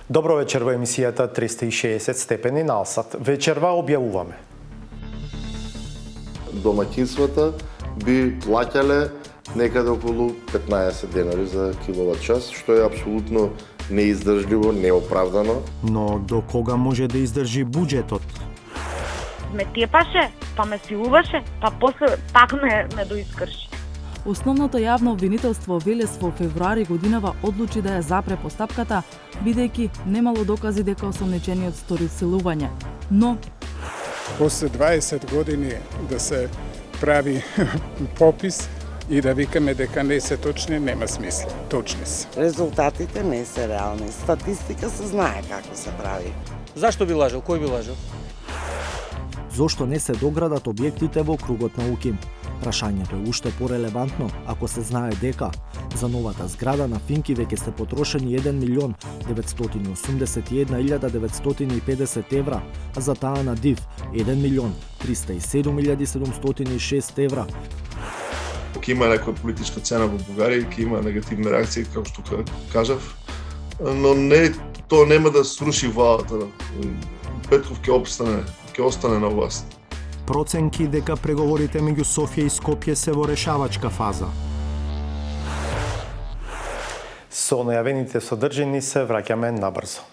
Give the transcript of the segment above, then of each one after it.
Добро вечер во емисијата 360 степени на Алсат. Вечерва објавуваме. Домаќинствата би плаќале некаде околу 15 денари за киловат час, што е апсолутно неиздржливо, неоправдано. Но до кога може да издржи буџетот? Ме тепаше, па ме силуваше, па после пак ме доискрши. Основното јавно обвинителство Велес во февруари годинава одлучи да ја запре постапката, бидејќи немало докази дека осомничениот стори силување. Но после 20 години да се прави попис и да викаме дека не се точни, нема смисла. Точни се. Резултатите не се реални. Статистика се знае како се прави. Зашто би лажал? Кој би лажал? Зошто не се доградат објектите во кругот на УКИМ? Прашањето е уште порелевантно ако се знае дека за новата зграда на Финки веќе се потрошени 1.981.950 евра, а за таа на ДИВ 1.307.706 евра. Ќе има некоја политичка цена во Бугарија, ќе има негативна реакција, како што кажав, но не, тоа нема да сруши владата. Петков ќе остане на власт. Проценки дека преговорите меѓу Софија и Скопје се во решавачка фаза. Со најавените содржини се враќаме набрзо.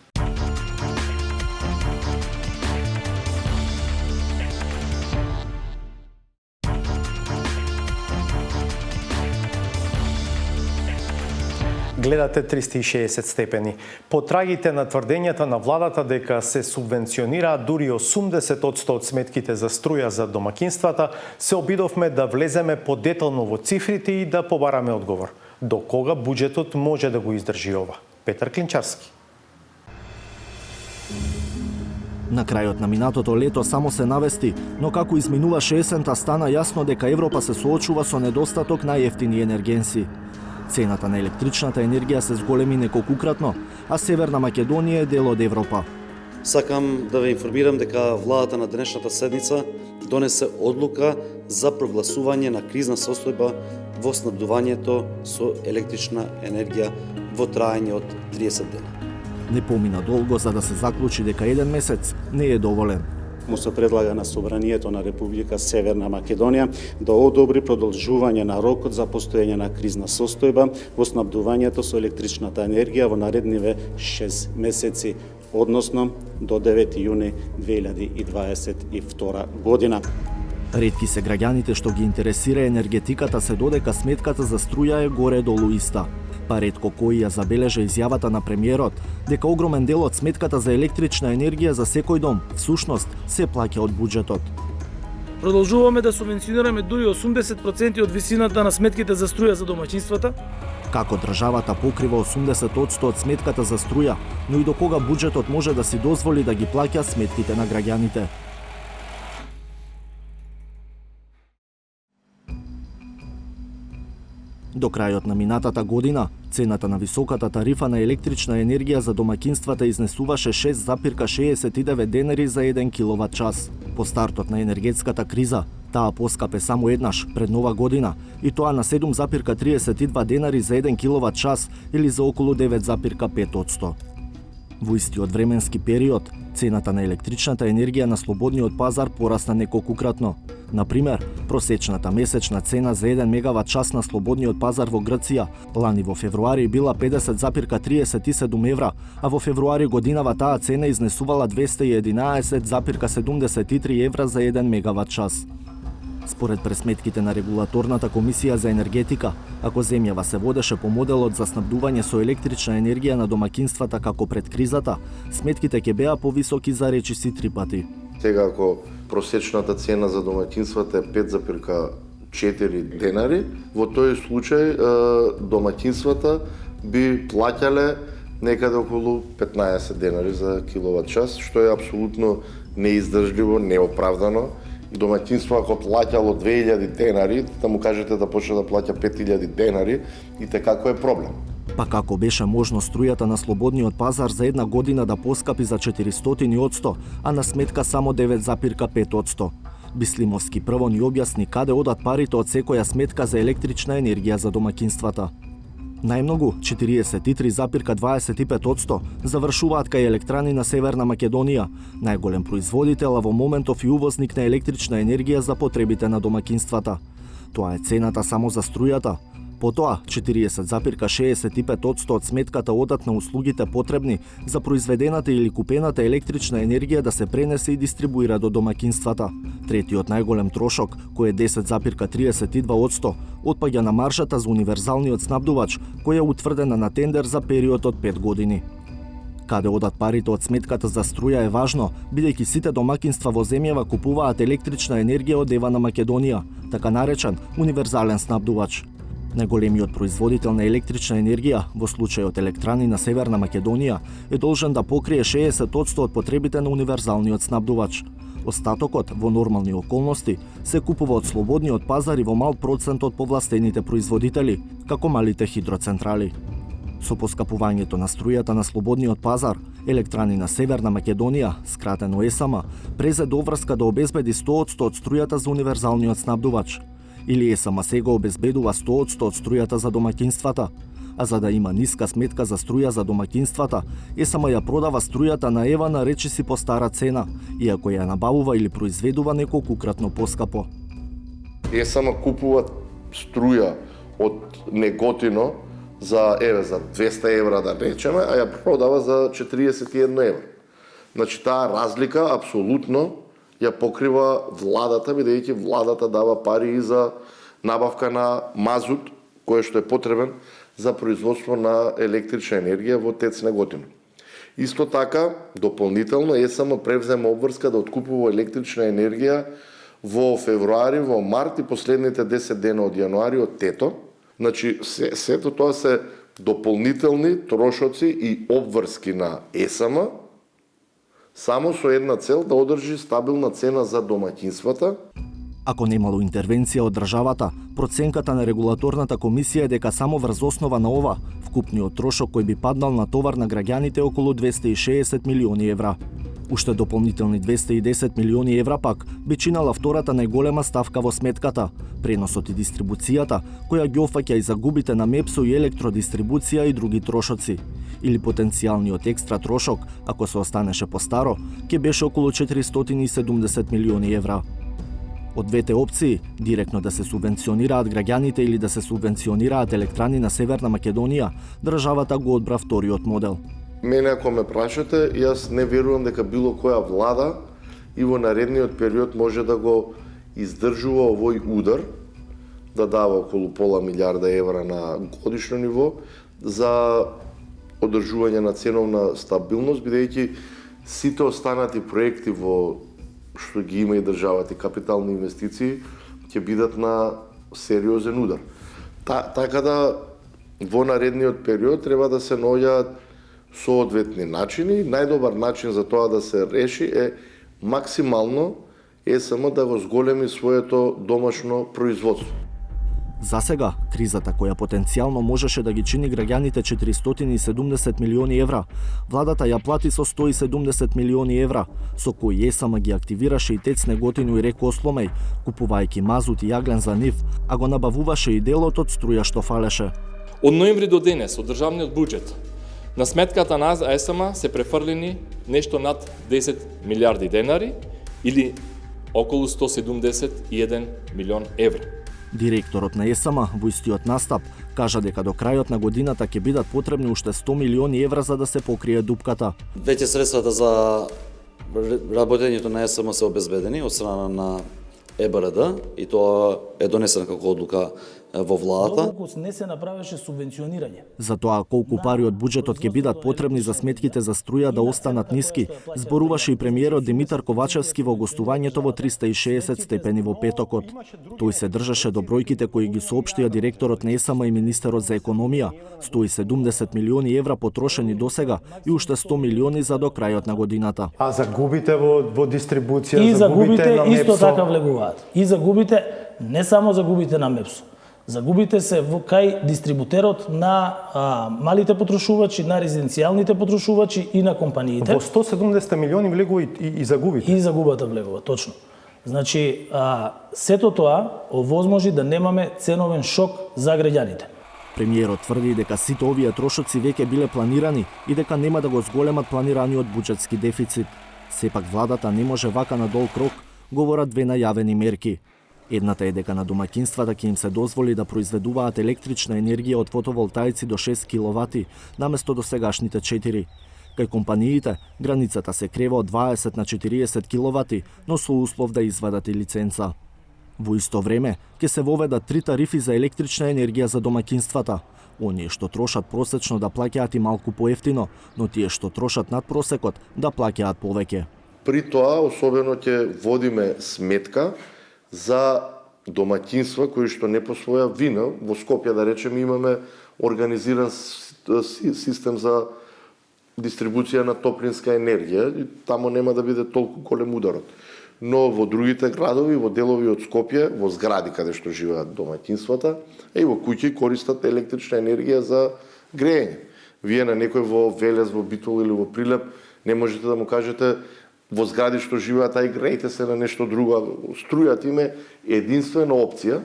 Гледате 360 степени. Потрагите на тврдењата на владата дека се субвенционираат дури 80% од сметките за струја за домакинствата, се обидовме да влеземе подетално во цифрите и да побараме одговор. До кога буџетот може да го издржи ова? Петар Клинчарски. На крајот на минатото лето само се навести, но како изминуваше есента стана јасно дека Европа се соочува со недостаток на ефтини енергенси. Цената на електричната енергија се зголеми неколкукратно, а Северна Македонија е дел од Европа. Сакам да ве информирам дека владата на денешната седница донесе одлука за прогласување на кризна состојба во снабдувањето со електрична енергија во траење од 30 дена. Не помина долго за да се заклучи дека еден месец не е доволен. Му се предлага на Собранието на Република Северна Македонија да одобри продолжување на рокот за постоење на кризна состојба во снабдувањето со електричната енергија во наредниве 6 месеци, односно до 9 јуни 2022 година. Ретки се граѓаните што ги интересира енергетиката се додека сметката за струја е горе-долу иста. Па ретко кој ја забележа изјавата на премиерот дека огромен дел од сметката за електрична енергија за секој дом всушност се плаќа од буџетот. Продолжуваме да субвенционираме дури 80% од висината на сметките за струја за домаќинствата. Како државата покрива 80% од сметката за струја, но и до кога буџетот може да си дозволи да ги плаќа сметките на граѓаните. До крајот на минатата година, цената на високата тарифа на електрична енергија за домаќинствата изнесуваше 6,69 денари за 1 киловат час. По стартот на енергетската криза, таа поскапе само еднаш пред нова година и тоа на 7,32 денари за 1 киловат час или за околу 9,5%. Во истиот временски период, цената на електричната енергија на слободниот пазар порасна неколкукратно. Например, просечната месечна цена за 1 мегават час на слободниот пазар во Грција лани во февруари била 50,37 евра, а во февруари годинава таа цена изнесувала 211,73 евра за 1 мегават час. Според пресметките на Регулаторната комисија за енергетика, ако земјава се водеше по моделот за снабдување со електрична енергија на домаќинствата како пред кризата, сметките ќе беа повисоки за речиси 3 пати. Сега ако просечната цена за домаќинствата е 5,4 денари, во тој случај домаќинствата би плаќале некаде околу 15 денари за киловат час, што е апсолутно неиздржливо, неоправдано. Домаќинство ако плаќало 2000 денари, да му кажете да почне да плаќа 5000 денари, и како е проблем. Па како беше можно струјата на слободниот пазар за една година да поскапи за 400%, а на сметка само 9,5%? Бислимовски прво ни објасни каде одат парите од секоја сметка за електрична енергија за домаќинствата. Најмногу 43,25% завршуваат кај електрани на Северна Македонија, најголем производител, а во моментов и увозник на електрична енергија за потребите на домакинствата. Тоа е цената само за струјата. Потоа, 40,65% од сметката одат на услугите потребни за произведената или купената електрична енергија да се пренесе и дистрибуира до домакинствата. Третиот најголем трошок, кој е 10,32%, отпаѓа на маржата за универзалниот снабдувач, која е утврдена на тендер за период од 5 години. Каде одат парите од сметката за струја е важно, бидејќи сите домакинства во земјава купуваат електрична енергија од Ева на Македонија, така наречен универзален снабдувач. Најголемиот производител на електрична енергија, во случајот електрани на Северна Македонија, е должен да покрие 60% од потребите на универзалниот снабдувач. Остатокот, во нормални околности, се купува од слободниот пазар и во мал процент од повластените производители, како малите хидроцентрали. Со поскапувањето на струјата на слободниот пазар, електрани на Северна Македонија, скратено ЕСАМА, презе доврска да обезбеди 100% од струјата за универзалниот снабдувач. Или ЕСАМА сега обезбедува 100% од струјата за домакинствата, а за да има ниска сметка за струја за домакинствата, ЕСАМА ја продава струјата на Ева на речиси по стара цена, иако ја набавува или произведува неколкукратно поскапо. ЕСАМА купува струја од Неготино за 200 евра да речеме, а ја продава за 41 евра. Значи таа разлика апсолутно ја покрива владата, бидејќи владата дава пари и за набавка на мазут, кој што е потребен за производство на електрична енергија во ТЕЦ Неготино. Исто така, дополнително ЕСАМА превзема обврска да откупува електрична енергија во февруари, во март и последните 10 дена од јануари од ТЕТО. Значи, сето тоа се дополнителни трошоци и обврски на ЕСАМА, само со една цел да одржи стабилна цена за домаќинствата. Ако немало интервенција од државата, проценката на регулаторната комисија е дека само врз основа на ова, вкупниот трошок кој би паднал на товар на граѓаните е околу 260 милиони евра. Уште дополнителни 210 милиони евра пак би чинала втората најголема ставка во сметката, преносот и дистрибуцијата, која ги опфаќа и загубите на МЕПСО и електродистрибуција и други трошоци. Или потенцијалниот екстра трошок, ако се останеше по старо, ќе беше околу 470 милиони евра. Од двете опции, директно да се субвенционираат граѓаните или да се субвенционираат електрани на Северна Македонија, државата го одбра вториот модел. Мене ако ме прашате, јас не верувам дека било која влада и во наредниот период може да го издржува овој удар, да дава околу пола милиарда евра на годишно ниво за одржување на ценовна стабилност, бидејќи сите останати проекти во што ги има и државата и капитални инвестиции ќе бидат на сериозен удар. Така да во наредниот период треба да се наоѓаат соодветни начини. Најдобар начин за тоа да се реши е максимално ЕСМ да го зголеми своето домашно производство. За сега, кризата која потенцијално можеше да ги чини граѓаните 470 милиони евра, владата ја плати со 170 милиони евра, со кои ЕСАМ ги активираше и ТЕЦ Неготино и РЕК Осломеј, купувајќи мазут и јаглен за нив, а го набавуваше и делот од струја што фалеше. Од ноември до денес, од државниот буџет, на сметката на ЕСАМ се префрлени нешто над 10 милиарди денари или околу 171 милион евра. Директорот на ЕСАМ во истиот настап кажа дека до крајот на годината ќе бидат потребни уште 100 милиони евра за да се покрие дупката. Веќе средствата за работењето на ЕСАМ се обезбедени од страна на ЕБРД и тоа е донесено како одлука во владата. Доколку не се направеше субвенционирање. За тоа колку пари од буџетот ќе бидат потребни за сметките за струја да останат ниски, зборуваше и премиерот Димитар Ковачевски во гостувањето во 360 степени во петокот. Тој се држаше до бројките кои ги соопштија директорот на ЕСАМ и министерот за економија, 170 милиони евра потрошени досега и уште 100 милиони за до крајот на годината. А загубите во дистрибуција, и загубите на МЕПСО исто така МЕПСО? влегуваат. И загубите не само загубите на МЕПСО. Загубите се кај дистрибутерот на малите потрошувачи, на резиденцијалните потрошувачи и на компаниите. Во 170 милиони влегува и загубите. И загубата влегува, точно. Значи, сето тоа овозможи да немаме ценовен шок за граѓаните. Премиерот тврди дека сите овие трошоци веќе биле планирани и дека нема да го зголемат планираниот буџетски дефицит. Сепак владата не може вака на долг рок, говорат две најавени мерки. Едната е дека на домаќинствата ќе им се дозволи да произведуваат електрична енергија од фотоволтаици до 6 киловати, наместо до сегашните 4. Кај компаниите, границата се крева од 20 на 40 киловати, но со услов да извадат и лиценца. Во исто време, ќе се воведат 3 тарифи за електрична енергија за домаќинствата. Оние што трошат просечно да плаќаат и малку поевтино, но тие што трошат над просекот да плаќаат повеќе. При тоа, особено ќе водиме сметка за домаќинства кои што не по своја вина, во Скопје да речеме имаме организиран систем за дистрибуција на топлинска енергија и тамо нема да биде толку голем ударот. Но во другите градови, во делови од Скопје, во згради каде што живеат домаќинствата, и во куќи користат електрична енергија за грејење. Вие на некој во Велес, во Битол или во Прилеп не можете да му кажете во згради што живеат, ај грејте се на нешто друго. Струјата им е единствена опција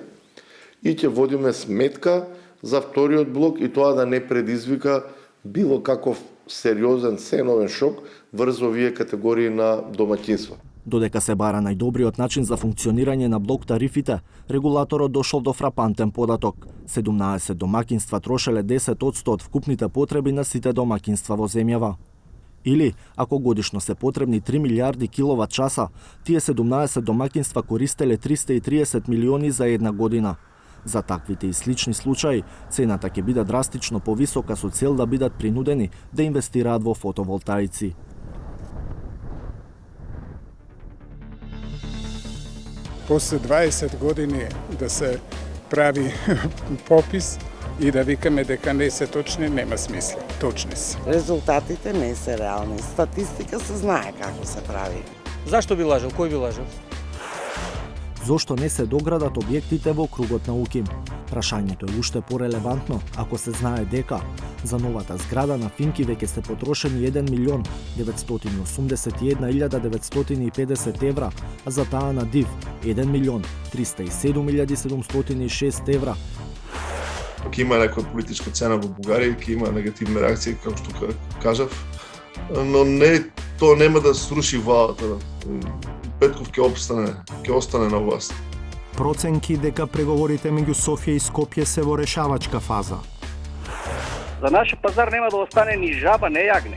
и ќе водиме сметка за вториот блок и тоа да не предизвика било каков сериозен ценовен шок врз овие категории на домаќинства. Додека се бара најдобриот начин за функционирање на блок тарифите, регулаторот дошол до фрапантен податок. 17 домаќинства трошеле 10% од вкупните потреби на сите домаќинства во земјава. Или, ако годишно се потребни 3 милиарди киловат часа, тие 17 домаќинства користеле 330 милиони за една година. За таквите и слични случаи, цената ќе биде драстично повисока со цел да бидат принудени да инвестираат во фотоволтаици. После 20 години да се прави попис и да викаме дека не се точни, нема смисла. Точни се. Резултатите не се реални. Статистика се знае како се прави. Зашто би лажал? Кој би лажал? Зошто не се доградат објектите во кругот на УКИМ? Прашањето е уште порелевантно ако се знае дека за новата зграда на Финки веќе се потрошени 1.981.950 евра, а за таа на ДИВ 1.307.706 евра. Ќе има некоја политичка цена во Бугарија, ќе има негативни реакции, како што кажав, но тоа нема да сруши владата. Петков ќе остане на власт. Проценки дека преговорите меѓу Софија и Скопје се во решавачка фаза. За нашиот пазар нема да остане ни жаба, не јагне.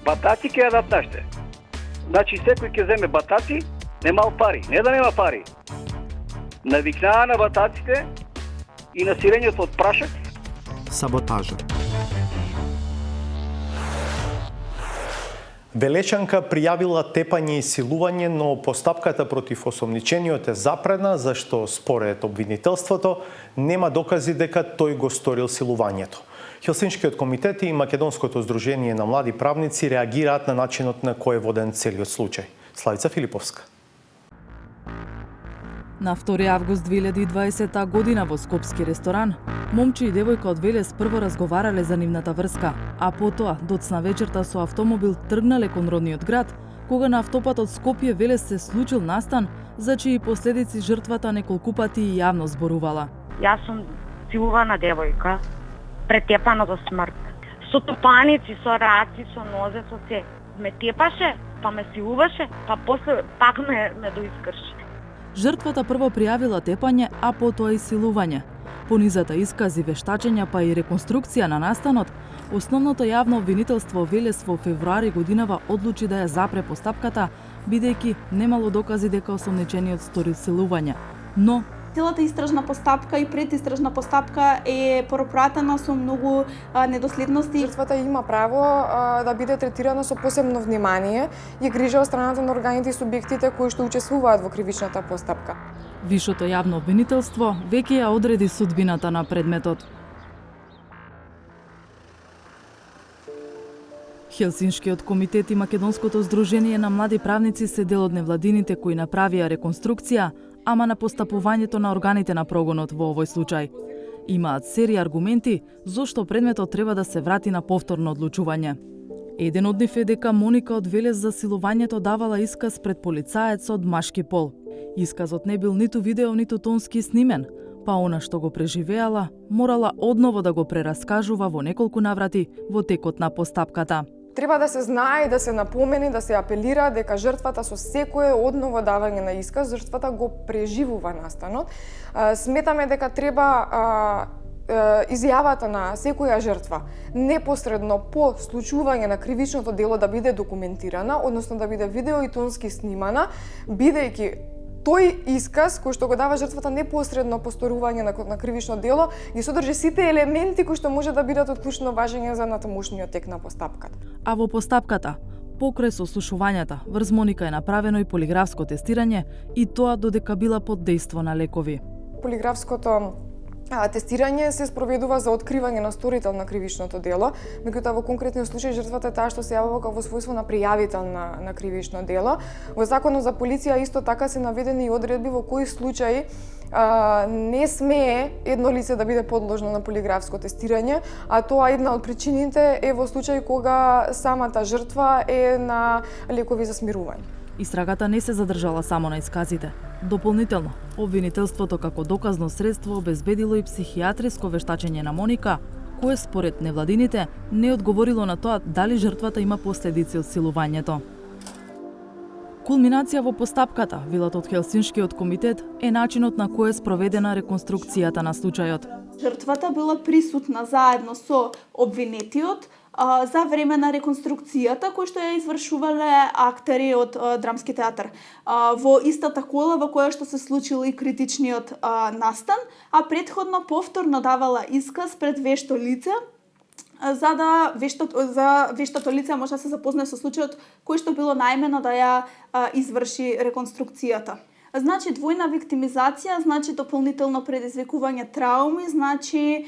Батаци ќе јадат нашите. Значи секој ќе земе батаци, немал пари. Не да нема пари. Навикнаа на батаците и на сирењето од прашак. Саботажа. Велешанка пријавила тепање и силување, но постапката против осомничениот е запредна, зашто според обвинителството нема докази дека тој го сторил силувањето. Хелсиншкиот комитет и Македонското здружение на млади правници реагираат на начинот на кој е воден целиот случај. Славица Филиповска. На 2 август 2020 година во скопски ресторан, момче и девојка од Велес прво разговарале за нивната врска, а потоа, доцна вечерта со автомобил тргнале кон родниот град, кога на автопатот Скопје Велес се случил настан, за чии последици жртвата неколку пати и јавно зборувала. Јас сум силувана девојка, претепана до смрт. Со топаници, со раци, со нозе, со се. Ме тепаше, па ме силуваше, па после пак ме доискрши. Жртвата прво пријавила тепање, а потоа и силување. По низата искази, вештачења па и реконструкција на настанот, основното јавно обвинителство Велес во февруари годинава одлучи да ја запре постапката, бидејќи немало докази дека осомничениот сторил силување. Но целата истражна постапка и предистражна постапка е пропратена со многу недоследности. Жртвата има право да биде третирана со посебно внимание и грижа од страната на органите и субјектите кои што учествуваат во кривичната постапка. Вишото јавно обвинителство веќе ја одреди судбината на предметот. Хелсиншкиот комитет и Македонското здружение на млади правници се дел од невладините кои направија реконструкција, ама на постапувањето на органите на прогонот во овој случај. Имаат серија аргументи зошто предметот треба да се врати на повторно одлучување. Еден од нив е дека Моника од Велес за силувањето давала исказ пред полицаец од машки пол. Исказот не бил ниту видео, ниту тонски снимен. па она што го преживеала, морала одново да го прераскажува во неколку наврати во текот на постапката. Треба да се знае и да се напомени, да се апелира дека жртвата со секое одново давање на исказ, жртвата го преживува настанот. Сметаме дека треба изјавата на секоја жртва непосредно по случување на кривичното дело да биде документирана, односно да биде видео и тонски снимана, бидејќи тој исказ кој што го дава жртвата непосредно по сторување на кривично дело ги содржи сите елементи кои што може да бидат од клучно важење за натамошниот тек на постапката. А во постапката, покрај сослушувањата, врз Моника е направено и полиграфско тестирање и тоа додека била под дејство на лекови. Полиграфското тестирање се спроведува за откривање на сторител на кривичното дело, меѓутоа во конкретниот случај жртвата е таа што се јавува како во својство на пријавител на кривично дело. Во Законот за полиција исто така се наведени и одредби во кои случаи не смее едно лице да биде подложно на полиграфско тестирање, а тоа една од причините е во случај кога самата жртва е на лекови за смирување. Истрагата не се задржала само на исказите. Дополнително, обвинителството како доказно средство обезбедило и психијатриско вештачење на Моника, кое според невладините не одговорило на тоа дали жртвата има последици од силувањето. Кулминација во постапката, велат од Хелсиншкиот комитет, е начинот на кој е спроведена реконструкцијата на случајот. Жртвата била присутна заедно со обвинетиот за време на реконструкцијата кој што ја извршувале актери од Драмски театар. Во истата кола во која што се случил и критичниот настан, а претходно повторно давала исказ пред вешто лице за да вештото лице може да се запознае со случајот кој што било најмено да ја изврши реконструкцијата. Значи двојна виктимизација, значи дополнително предизвикување трауми, значи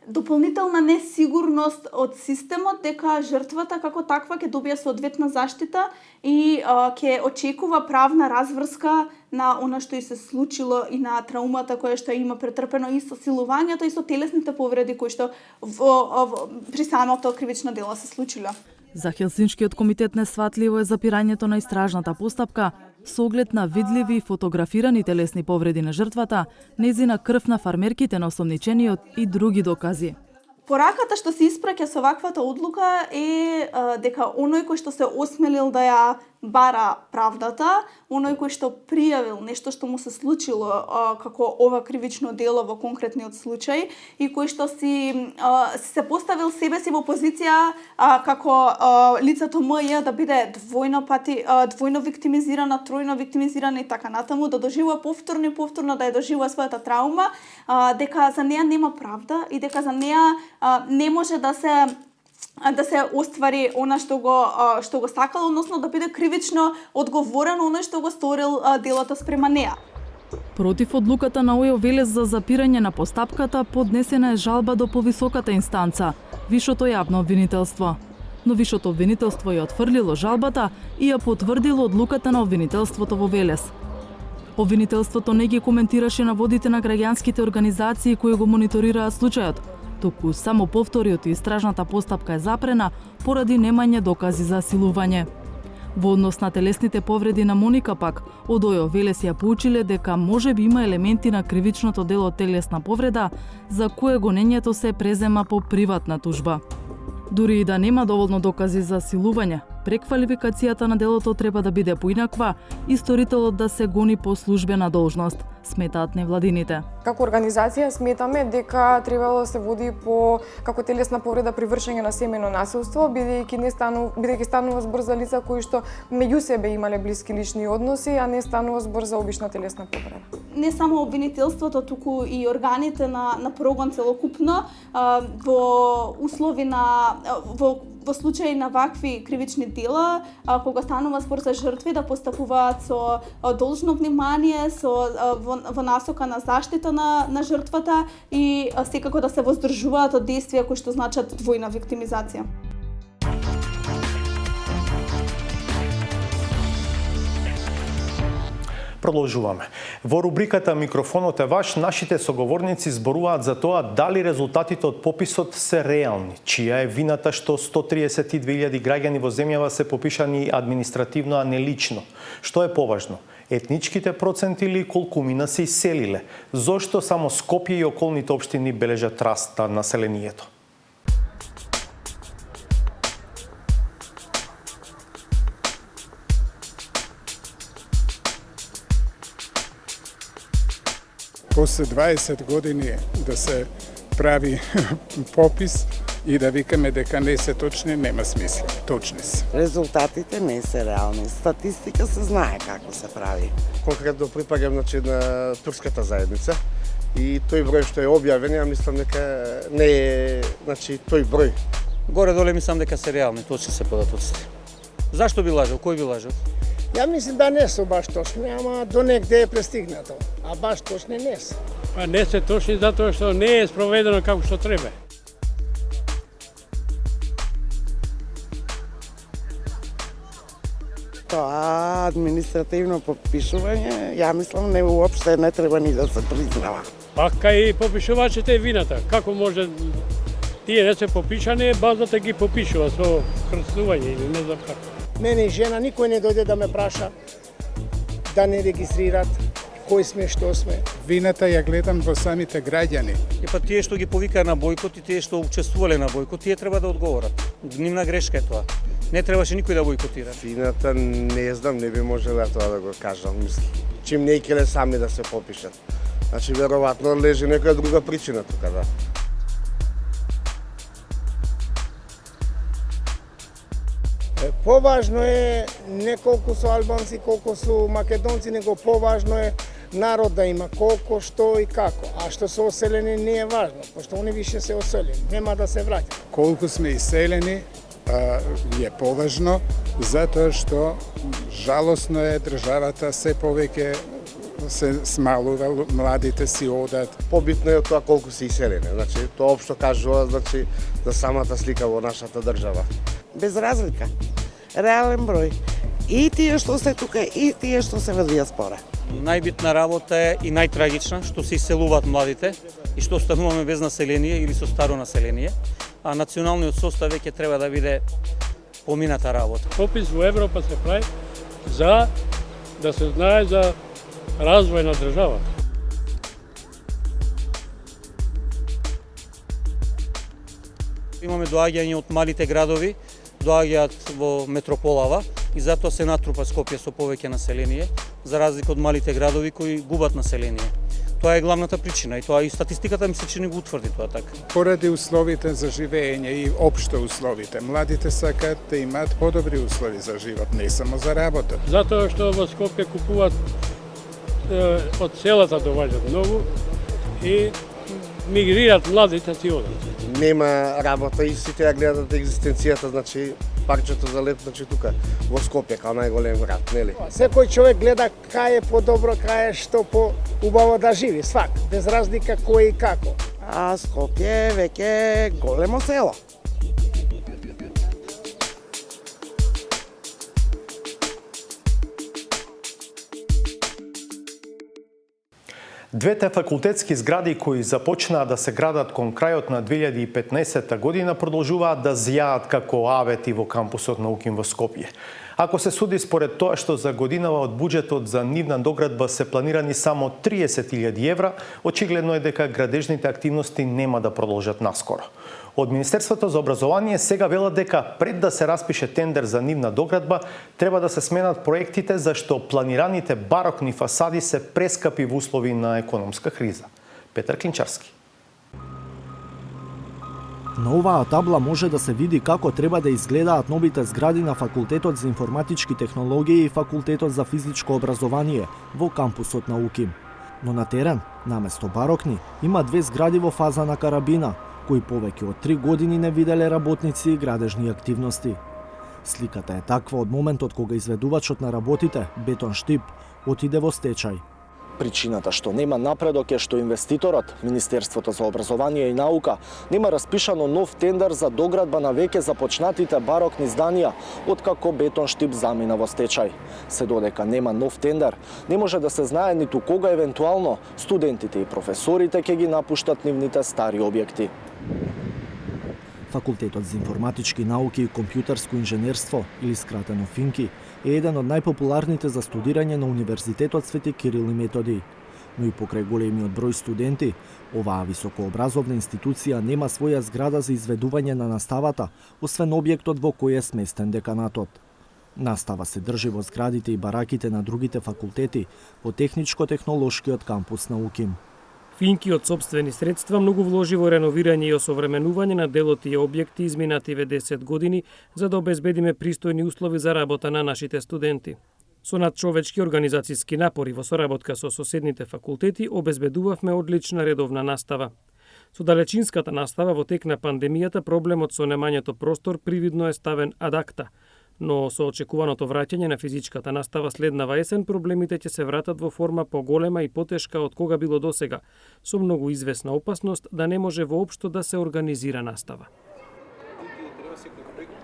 дополнителна несигурност од системот дека жртвата како таква ќе добие соодветна заштита и ќе очекува правна разврска на она што и се случило и на траумата која што има претрпено и со силувањето и со телесните повреди кои што при самото кривично дело се случило. За Хелсиншкиот комитет несватливо е запирањето на истражната постапка со оглед на видливи и фотографирани телесни повреди на жртвата, нејзина крв на фармерките на осомничениот и други докази. Пораката што се испраќа со ваквата одлука е дека оној кој што се осмелил да ја бара правдата, оној кој што пријавил нешто што му се случило како ова кривично дело во конкретниот случај и кој што се поставил себе си во позиција како лицето МЈ да биде двојно виктимизирана, тројно виктимизирана и така натаму, да доживува повторно да ја доживува својата траума, дека за неа нема правда и дека за неа не може да се оствари она што го сакал, односно да биде кривично одговорен оној што го сторил делото спрема неа. Против одлуката на Ојо Велес за запирање на постапката поднесена е жалба до повисоката инстанца, Вишото јавно обвинителство. Но Вишото обвинителство ја отфрлило жалбата и ја потврдило одлуката на обвинителството во Велес. Обвинителството не ги коментираше наводите на граѓанските организации кои го мониторираат случајот, туку само повтори од истражната постапка е запрена поради немање докази за силување. Во однос на телесните повреди на Моника пак, од Ојо Велес ја поучиле дека можеби има елементи на кривичното дело телесна повреда, за кое гонењето се презема по приватна тужба. Дури и да нема доволно докази за силување, преквалификацијата на делото треба да биде поинаква и сторителот да се гони по службена должност, сметаат невладините. Како организација сметаме дека требало да се води по како телесна повреда при вршење на семејно насилство, бидејќи станува збор за лица кои што меѓу себе имале блиски лични односи, а не станува збор за обична телесна повреда. Не само обвинителството, туку и органите на прогон целокупно во услови во случаи на вакви кривични дела, кога станува збор за жртви, да постапуваат со должно внимание, во насока на заштита на жртвата и секако да се воздржуваат од действија кои што значат двојна виктимизација. Продолжуваме. Во рубриката Микрофонот е ваш, нашите соговорници зборуваат за тоа дали резултатите од пописот се реални, чија е вината што 132.000 граѓани во земјава се попишани административно, а не лично. Што е поважно? Етничките проценти или колкумина се иселиле? Зошто само Скопје и околните општини бележат раст на населението? После 20 години да се прави попис и да викаме дека не се точни, нема смисла. Точни се. Резултатите не се реални. Статистика се знае како се прави. Конкретно припагам на турската заедница и тој број што е објавен, ја мислам дека не е тој број. Горе-доле мислам дека се реални, точни се податоците. Зашто би лажал? Кој би лажал? Ја мислам да не се баш точни, ама до негде е престигнато, а баш точни не се. Па не се точни затоа што не е спроведено како што треба. Тоа административно попишување, ја мислам не уопште не треба ни да се признава. Па кај попишувачите е вината. Како може тие не се попишани, базата ги попишува со крстување или не знам како. Мене жена никој не дојде да ме праша да не регистрират кој сме, што сме. Вината ја гледам во самите граѓани. И па тие што ги повикаа на бојкот и тие што учествувале на бојкот, тие треба да одговорат. Нивна грешка е тоа. Не требаше никој да бојкотира. Вината не знам, не би можела тоа да го кажам, мислам. Чим не икеле сами да се попишат. Значи веројатно лежи некоја друга причина тука, да. Поважно е не колку со албанци, колку со македонци, него поважно е народ да има колку, што и како. А што се оселени не е важно, пошто они више се оселени, нема да се враќаат. Колку сме иселени е поважно, затоа што жалосно е државата се повеќе се смалува, младите си одат. Побитно е тоа колку се иселени. Значи, тоа општо кажува за самата слика во нашата држава. Без разлика. Реален број. И тие што се тука, и тие што се во диаспора. Најбитна работа е и најтрагична што се иселуваат младите и што остануваме без население или со старо население, а националниот состав веќе треба да биде помината работа. Попис во Европа се прави за да се знае за развој на државата. Имаме доаѓање од малите градови, доаѓаат во метрополава и затоа се натрупа Скопје со повеќе население, за разлика од малите градови кои губат население. Тоа е главната причина и тоа и статистиката ми се чини го утврди тоа така. Поради условите за живење и општо условите, младите сакаат да имаат подобри услови за живот, не само за работа. Затоа што во Скопје купуваат од селата доаѓаат многу и мигрират младите си одат. Нема работа и сите ја гледат екзистенцијата, значи парчето за лет, значи тука во Скопје као најголем град, нели? Секој човек гледа кај е подобро, кај е што поубаво да живи, свак, без разлика кој и како. А Скопје веќе е големо село. Двете факултетски згради кои започнаа да се градат кон крајот на 2015 година продолжуваат да зјаат како авети во кампусот на УКИМ во Скопје. Ако се суди според тоа што за годинава од буџетот за нивна доградба се планирани само 30.000 евра, очигледно е дека градежните активности нема да продолжат наскоро. Од Министерството за образование сега велат дека пред да се распише тендер за нивна доградба, треба да се сменат проектите зашто планираните барокни фасади се прескапи во услови на економска криза. Петар Клинчарски. На оваа табла може да се види како треба да изгледаат новите згради на Факултетот за информатички технологии и Факултетот за физичко образование во кампусот на УКИМ. Но на терен, наместо барокни, има две згради во фаза на карабина, кои повеќе од 3 години не виделе работници и градежни активности. Сликата е таква од моментот кога изведувачот на работите, Бетон Штип, отиде во стечај. Причината што нема напредок е што инвеститорот, Министерството за образование и наука, нема распишано нов тендер за доградба на веќе започнатите барокни зданија, откако Бетон Штип замина во стечај. Се додека нема нов тендер, не може да се знае ниту кога евентуално студентите и професорите ќе ги напуштат нивните стари објекти. Факултетот за информатички науки и компјутерско инженерство, или скратено ФИНКИ, е еден од најпопуларните за студирање на Универзитетот Свети Кирил и Методи. Но и покрај големиот број студенти, оваа високообразовна институција нема своја зграда за изведување на наставата, освен објектот во кој е сместен деканатот. Настава се држи во зградите и бараките на другите факултети во техничко-технолошкиот кампус на УКИМ. ФИНКИ од сопствени средства многу вложи во реновирање и осовременување на дел од тие објекти изминативе 10 години за да обезбедиме пристојни услови за работа на нашите студенти. Со надчовечки организацијски напори во соработка со соседните факултети обезбедувавме одлична редовна настава. Со далечинската настава во тек на пандемијата проблемот со немањето простор привидно е ставен ад акта, но со очекуваното враќање на физичката настава следнава есен проблемите ќе се вратат во форма поголема и потешка од кога било досега, со многу известна опасност да не може воопшто да се организира настава.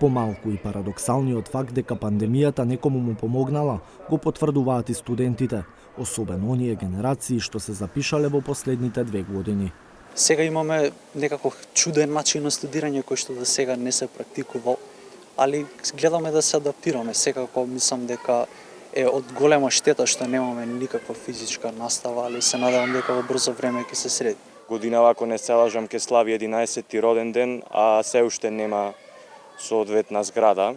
Помалку и парадоксалниот факт дека пандемијата некому му помогнала, го потврдуваат и студентите, особено оние генерации што се запишале во последните 2 години. Сега имаме некако чуден начин на студирање кој што до сега не се практикувал, али гледаме да се адаптираме. Секако мислам дека е од голема штета што немаме никаква физичка настава, али се надевам дека во брзо време ќе се среди. Годинава, ако не се лажам, ќе слави 11-ти роден ден, а се уште нема соодветна зграда,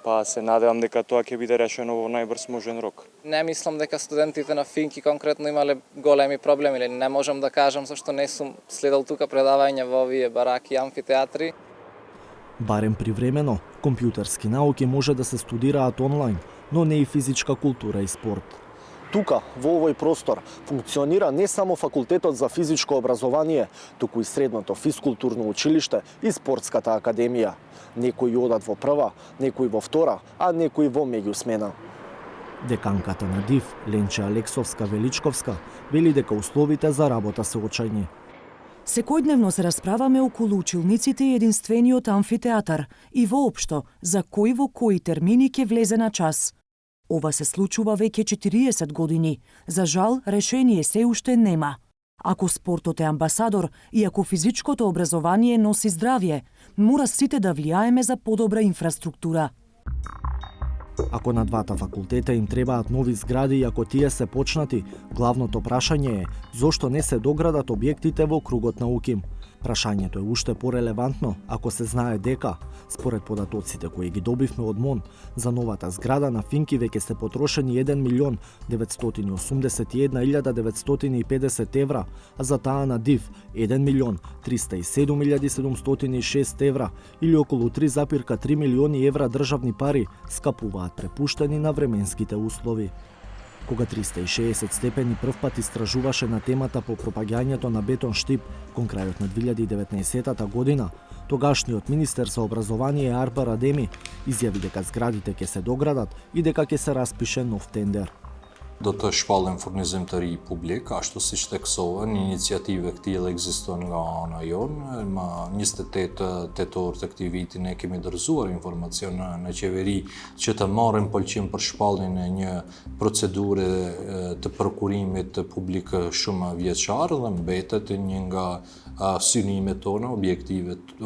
па се надевам дека тоа ќе биде решено во најбрз можен рок. Не мислам дека студентите на ФИНКИ конкретно имале големи проблеми, или не можам да кажам зашто не сум следел тука предавања во овие бараки и амфитеатри. Барем привремено, компјутерски науки може да се студираат онлайн, но не и физичка култура и спорт. Тука, во овој простор, функционира не само факултетот за физичко образование, туку и средното физкултурно училиште и спортската академија. Некои одат во прва, некои во втора, а некои во меѓусмена. Деканката на ДИВ, Ленче Алексовска-Величковска, вели дека условите за работа се очајни. Секојдневно се расправаме околу училниците и единствениот амфитеатар и воопшто за кој во кои термини ќе влезе на час. Ова се случува веќе 40 години. За жал, решение се уште нема. Ако спортот е амбасадор и ако физичкото образование носи здравје, мора сите да влијаеме за подобра инфраструктура. Ако на двата факултета им требаат нови згради и ако тие се почнати, главното прашање е зошто не се доградат објектите во кругот на УКИМ. Прашањето е уште порелевантно ако се знае дека, според податоците кои ги добивме од МОН, за новата зграда на ФИНКИ веќе се потрошени 1.981.950 евра, а за таа на ДИВ 1.307.706 евра или околу 3,3 милиони евра државни пари скапуваат препуштени на временските услови. Кога 360 степени првпат истражуваше на темата по пропагањето на бетон штип кон крајот на 2019 година, тогашниот министер за образование Арпар Адеми изјави дека зградите ќе се доградат и дека ќе се распише нов тендер. Do të shpallën furnizimtari publik, ashtu siç theksohen, iniciative këtilla ekziston nga ana jonë. Më 28 tetor të këtij viti ne kemi dorëzuar informacion në qeveri që të marrim pëlqim për shpalljen e një procedure të prokurimit publik shumë vjeçar dhe mbetet një nga synimet tona,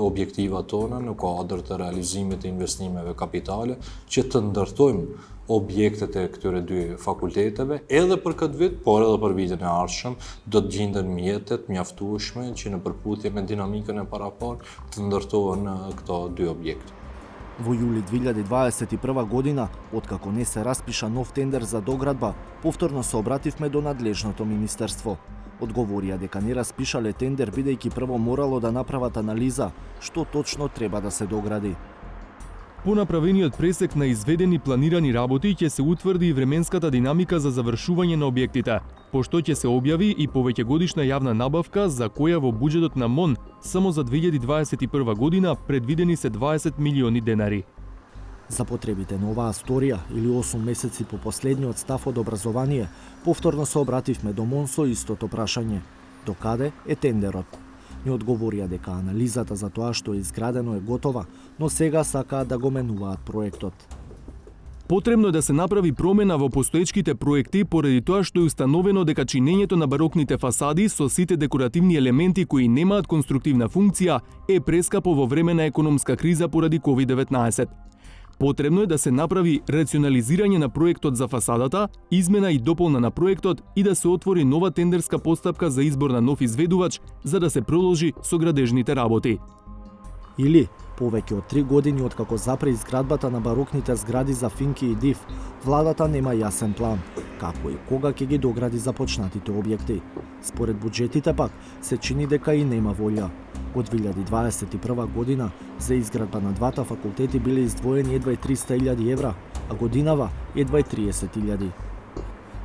objektivat tona në kuadër të realizimit të investimeve kapitale që të ndërtojmë objektet e këtyre dy fakulteteve, edhe për këtë vit, por edhe për vitin e ardhshëm, do të gjenden mjetet mjaftueshme që në përputhje me dinamikën e paraparë të ndërtohen këto dy objekte. Во јули 2021 година, откако не се распиша нов тендер за доградба, повторно се обративме до надлежното министерство. Одговорија дека не распишале тендер бидејќи прво морало да направат анализа што точно треба да се догради. По направениот пресек на изведени планирани работи ќе се утврди и временската динамика за завршување на објектите, пошто ќе се објави и повеќегодишна јавна набавка за која во буџетот на МОН само за 2021 година предвидени се 20 милиони денари. За потребите на оваа сторија или 8 месеци по последниот став од образование, повторно се обративме до МОН со истото прашање. До каде е тендерот? Ни одговорија дека анализата за тоа што е изградено е готова, но сега сакаат да го менуваат проектот. Потребно е да се направи промена во постоечките проекти поради тоа што е установено дека чинењето на барокните фасади со сите декоративни елементи кои немаат конструктивна функција е прескапо во време на економска криза поради COVID-19. Потребно е да се направи рационализирање на проектот за фасадата, измена и дополна на проектот и да се отвори нова тендерска постапка за избор на нов изведувач за да се продолжи со градежните работи. Или, повеќе од 3 години откако запре изградбата на барокните згради за Финки и Див, владата нема јасен план како и кога ќе ги догради започнатите објекти. Според буџетите пак, се чини дека и нема волја. Од 2021 година за изградба на двата факултети биле издвоени едва и 300.000 евра, а годинава едва и 30.000.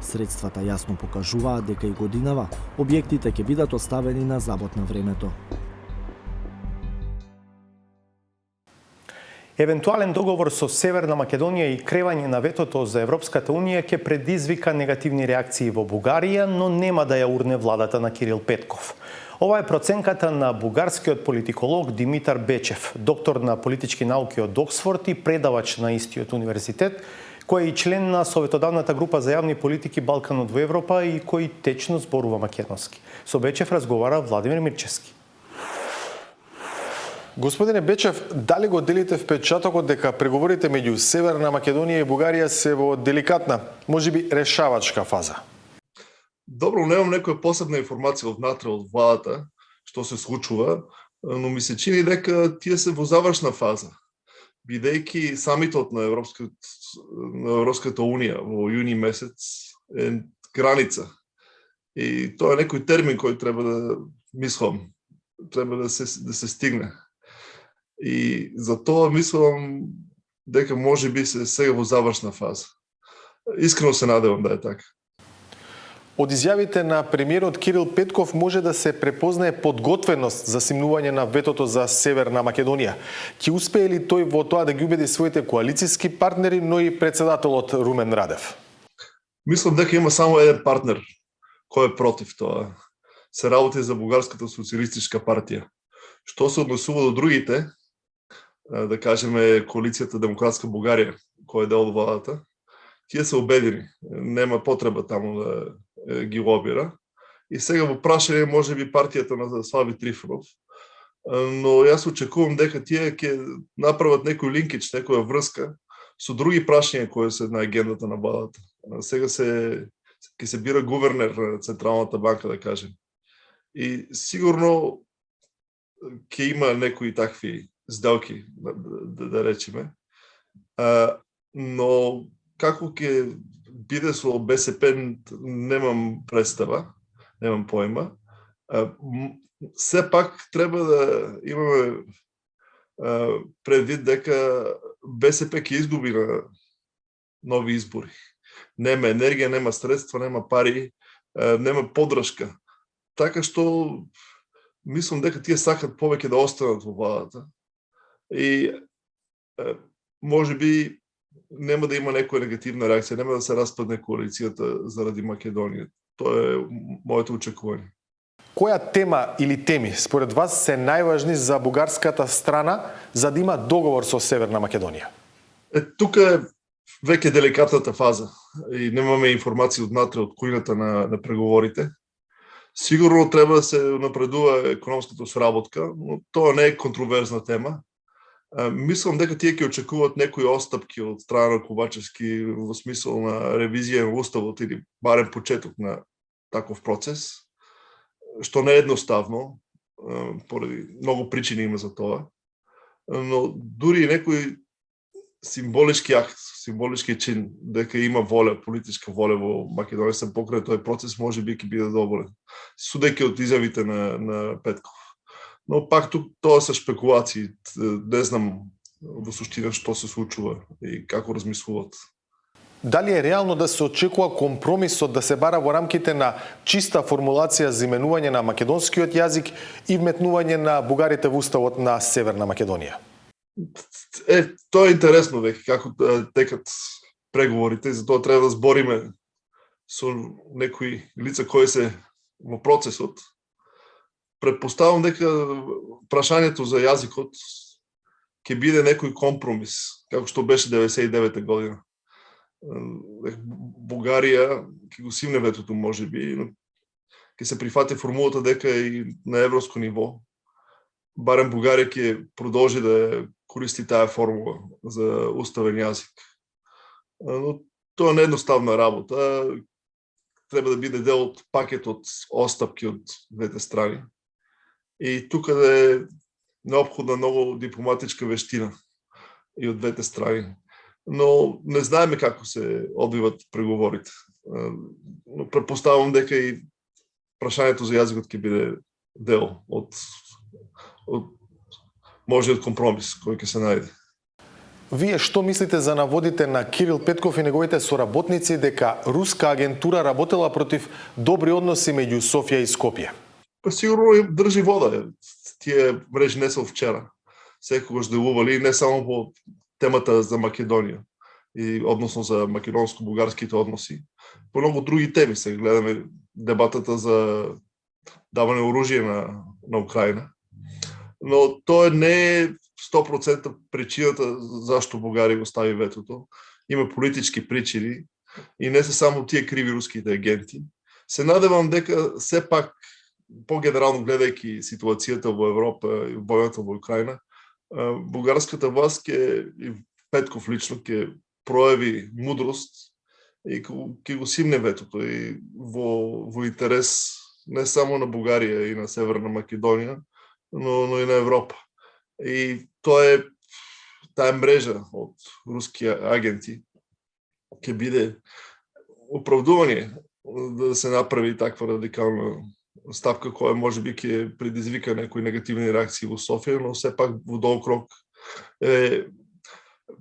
Средствата јасно покажуваат дека и годинава објектите ќе бидат оставени на забот на времето. Евентуален договор со Северна Македонија и кревање на ветото за Европската Унија ќе предизвика негативни реакции во Бугарија, но нема да ја урне владата на Кирил Петков. Ова е проценката на бугарскиот политиколог Димитар Бечев, доктор на политички науки од Оксфорд и предавач на истиот универзитет, кој е и член на Советодавната група за јавни политики Балканот во Европа и кој течно зборува македонски. Со Бечев разговара Владимир Мирчевски. Господине Бечев, дали го делите впечатокот дека преговорите меѓу Северна Македонија и Бугарија се во деликатна, можеби решавачка фаза? Добро, немам некоја посебна информација однатре од владата што се случува, но ми се чини дека тие се во завршна фаза. Бидејќи самитот на Европската Унија во јуни месец е граница. И тоа е некој термин кој треба да мислам, треба да се стигне. И за тоа мислам дека може би се сега во завршна фаза. Искрено се надевам да е така. Од изјавите на премиерот Кирил Петков може да се препознае подготвеност за симнување на ветото за Северна Македонија. Ќе успее ли тој во тоа да ги убеди своите коалициски партнери, но и председателот Румен Радев? Мислам дека има само еден партнер кој е против тоа. Се работи за Бугарската социјалистичка партија. Што се однесува до другите, да кажеме коалицијата Демократска Бугарија, која е дел од владата, тие се убедени. Нема потреба таму да ги лобира. И сега во прашање може би партијата на Слави Трифонов, но јас очекувам дека тие ќе направат некој линкич, некоја врска со други прашања кои се на агендата на владата. Сега ќе се бира гувернер на Централната банка, да кажем. И сигурно ќе има некои такви сделки, да речеме. Но како ќе биде со БСП, немам представа, немам појма. Сепак треба да имаме предвид дека БСП ќе изгуби на нови избори. Нема енергија, нема средства, нема пари, нема поддршка. Така што мислам дека тие сакат повеќе да останат во владата. И може би нема да има некоја негативна реакција, нема да се распадне коалицијата заради Македонија. Тоа е моето очекување. Која тема или теми според вас се најважни за бугарската страна за да има договор со Северна Македонија? Тука е веќе деликатната фаза и немаме информација однатре од кујната на преговорите. Сигурно треба да се напредува економската соработка, но тоа не е контроверзна тема. Мислам дека тие ќе очекуваат некои отстапки од страна на Ковачевски во смисол на ревизија на уставот или барем почеток на таков процес, што не е едноставно, поради многу причини има за тоа. Но дури некој символички акт, символички чин, дека има воля, политичка воля во Македонија се покрај тој процес, може би ќе биде добро. Судејќи од изјавите на Петков. Но пак тук тоа се шпекулации. Не знам во суштина што се случува и како размислуваат. Дали е реално да се очекува компромисот да се бара во рамките на чиста формулација за именување на македонскиот јазик и вметнување на бугарите во уставот на Северна Македонија? Тоа е интересно веќе како текат преговорите и затоа треба да збориме со некои лица кои се во процесот. Предпоставам дека прашањето за јазикот ќе биде некој компромис, како што беше 99 година. Бугарија ќе го симне ветото можеби, но ќе се прифати формулата дека и на европско ниво барем Бугарија ќе продолжи да користи таа формула за уставен јазик. Но тоа не е едноставна работа. Треба да биде дел од пакет од остапки од двете страни. И тука да е неопходна многу дипломатичка вештина и од двете страни. Но не знаеме како се одвиват преговорите. Но претпоставувам дека и прашањето за јазикот ќе биде дел од можниот компромис кој ќе се најде. Вие што мислите за наводите на Кирил Петков и неговите соработници дека руска агентура работела против добри односи меѓу Софија и Скопје? Па сигурно држи вода. Тие мрежи не се од вчера. Секогаш делували не само по темата за Македонија и односно за македонско-бугарските односи. По многу други теми се гледаме дебатата за даване оружје на Украина. Но тоа не е 100% причината зашто Бугарија го стави ветото. Има политички причини и не се само тие криви руските агенти. Се надевам дека се пак по-генерално гледајќи ситуацијата во Европа и војната во Украина, бугарската власт и Петков лично ќе прояви мудрост и ќе го симне ветото и во интерес не само на Бугарија и на Северна Македонија, но и на Европа. И тоа е таа мрежа од руски агенти ќе биде оправдување да се направи таква радикална ставка која можеби ќе предизвика некои негативни реакции во Софија, но сепак во долг рок е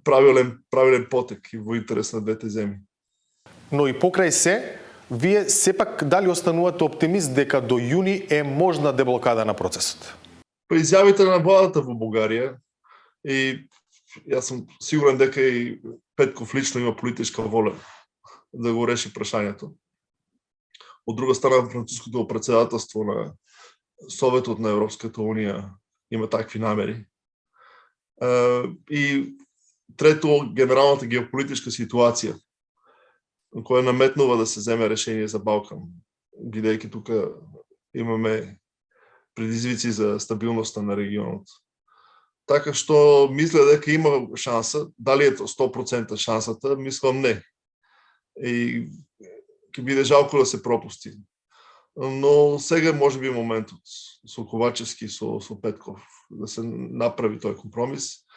правилен потек и во интерес на двете земји. Но и покрај се, вие сепак дали останувате оптимист дека до јуни е можна деблокада на процесот? Па изјавите на владата во Бугарија и јас сум сигурен дека и Петков лично има политичка воля да го реши прашањето. Од друга страна, француското претседателство на Советот на Европската Унија има такви намери. И трето, генералната геополитичка ситуација, која наметнува да се земе решение за Балкан, бидејќи тука имаме предизвици за стабилноста на регионот. Така што мисля дека има шанса, дали е 100% шансата, мислам не. И ќе биде жалко да се пропусти. Но сега може би моментот со Ковачевски, со Петков, да се направи тој компромис.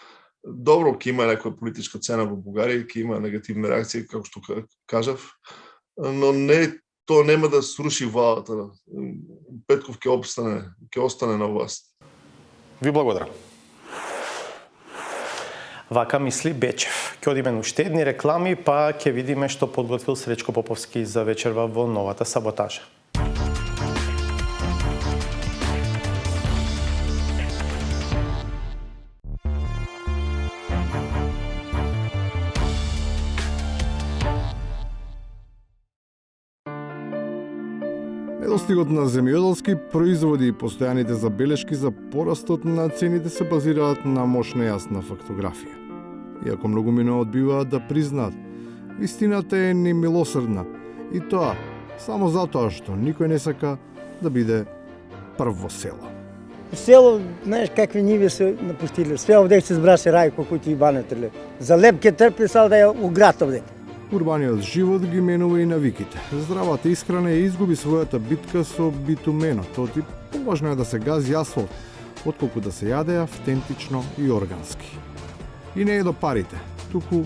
Добро, ќе има некоја политичка цена во Бугарија, ќе има негативна реакција, како што кажав, но тоа нема да сруши владата. Петков ќе остане на власт. Ви благодарам. Вака мисли Бечев. Ќе одиме на уште едни реклами, па ќе видиме што подготвил Сречко Поповски за вечерва во новата саботажа. Недостигот на земјоделски производи и постојаните забелешки за порастот на цените се базираат на мощна јасна фактографија. Иако многумина одбиваат да признаат, вистината е немилосрдна и тоа само затоа што никој не сака да биде прв во село. В село, знаеш какви ниви се напустили. Све овде се збрасе рајко кој ти банетеле. За леп ке трпи сал да ја у град овде. Урбаниот живот ги менува и навиките. Здравата исхрана ја изгуби својата битка со битуменот, оти поважно е да се гази асфалт, отколку да се јаде автентично и органски. И не е до парите, туку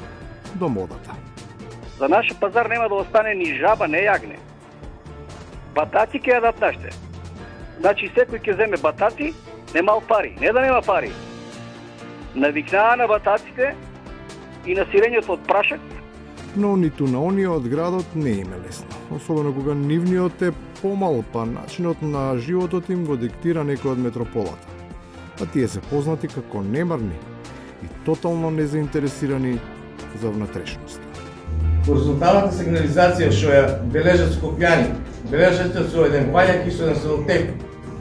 до модата. За нашиот пазар нема да остане ни жаба, не јагне. Батати ќе јадат нашите. Значи секој ќе земе батати, немал пари. Не да нема пари. Навикнаа на бататите и на сирењето од прашак. Но ниту на оние од градот не им е лесно. Особено кога нивниот е помал, па начинот на животот им го диктира некој од метрополата. А тие се познати како немарни и тотално незаинтересирани за внатрешност. Хоризонталната сигнализација што ја бележат скопјани, бележат со еден пајак и со еден селотек,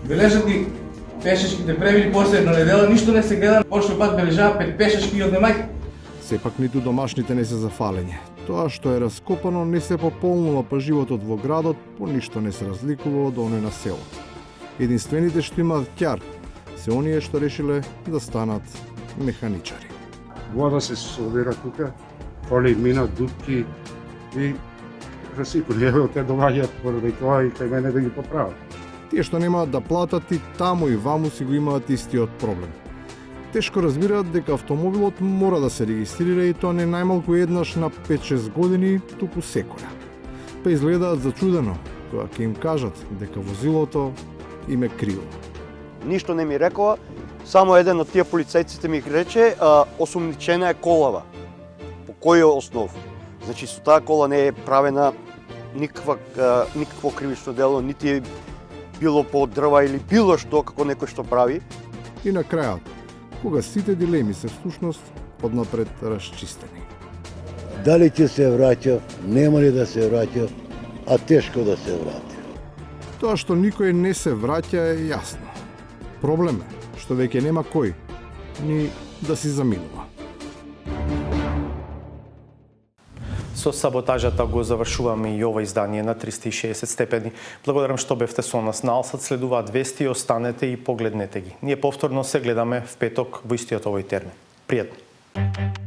бележат и пешешките превили последна недела, ништо не се гледа, пошто пат бележава 5 пешешки од немајка. Сепак ниту домашните не се зафалење. Тоа што е раскопано не се пополнува, па животот во градот по ништо не се разликува од оној на село. Единствените што имаат ќар се оние што решиле да станат механичари. Вода се собира тука, коли минат дупки и расипали. Еве те доаѓаат поради тоа и кај мене да ги поправат. Тие што немаат да платат и таму и ваму си го имаат истиот проблем. Тешко разбираат дека автомобилот мора да се регистрира и тоа не најмалку еднаш на 5-6 години, туку секоја. Па изгледаат зачудено кога ќе им кажат дека возилото им е криво. Ништо не ми рекоа, само еден од тие полицајците ми рече, осумничена е колава. По кој основ? Значи, со таа кола не е правена никакво кривично дело, нити е било по дрва или било што како некој што прави. И на крајот, кога сите дилеми се всушност однапред расчистени. Дали ќе се враќа, нема ли да се враќа, а тешко да се врати. Тоа што никој не се враќа е јасно. Проблем е што веќе нема кој ни да си заминува. Со саботажата го завршуваме и ова издание на 360 степени. Благодарам што бевте со нас. На Алсат следуваат вести, останете и погледнете ги. Ние повторно се гледаме в петок во истиот овој термин. Пријатно!